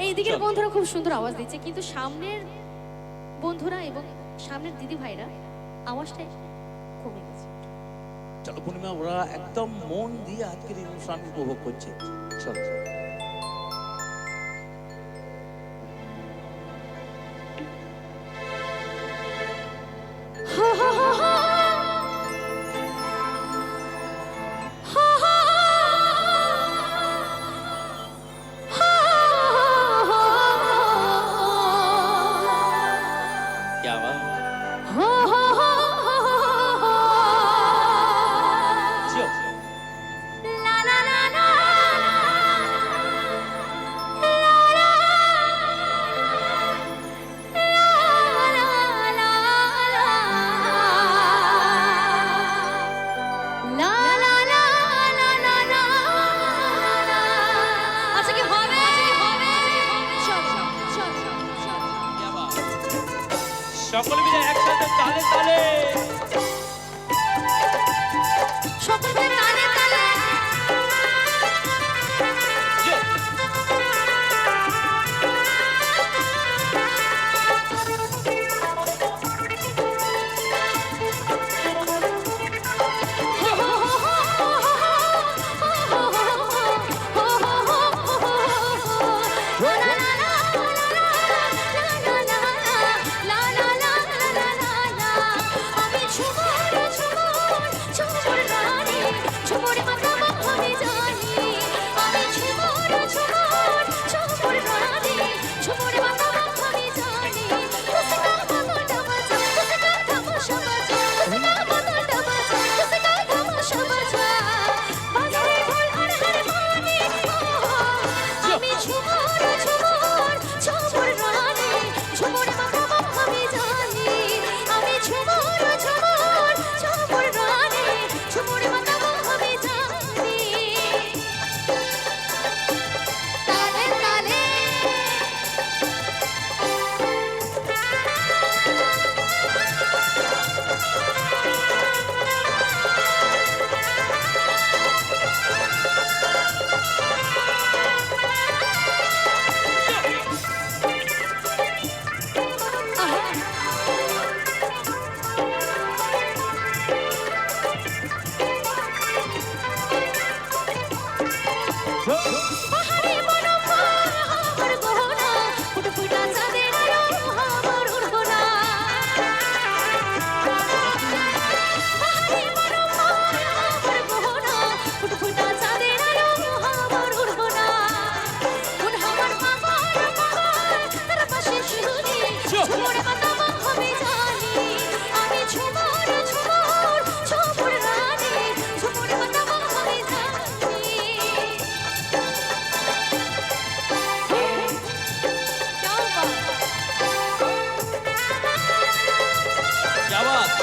এই দিকের বন্ধুরা খুব সুন্দর আওয়াজ দিচ্ছে, কিন্তু সামনের বন্ধুরা এবং সামনের দিদি ভাইরা আওয়াজটা কমে গেছে। চলো পূর্ণিমা, ওরা একদম মন দিয়ে আজকের এই অনুষ্ঠান উপভোগ করছে। চলো সকলে মিলে একসাথে তালে তালে, সকলে তালে তালে।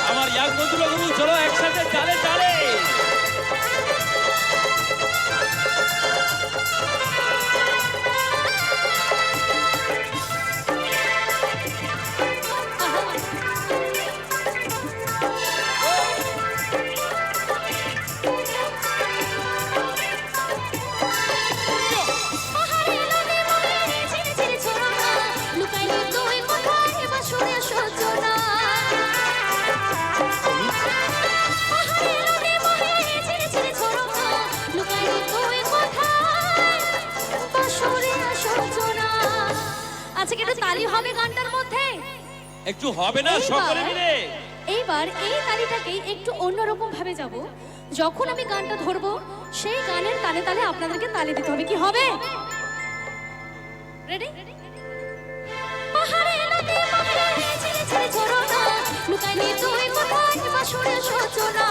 আমার ইয়াং বন্ধুরা, চলো একসাথে তালে তালে। আচ্ছা, কিন্তু তালি হবে গানটার মধ্যে? একটু হবে না সকলে মিলে? এইবার এই তালিটাকে একটু অন্যরকম ভাবে যাব। যখন আমি গানটা ধরবো সেই গানের তালে তালে আপনাদেরকে তালি দিতে হবে। কি হবে? রেডি? পাহাড়ে নদী পাহাড়ে ঝিরি ঝিরি ঝরনা, লুকাইলি তুই কোথায় বাঁশুরে সূচনা।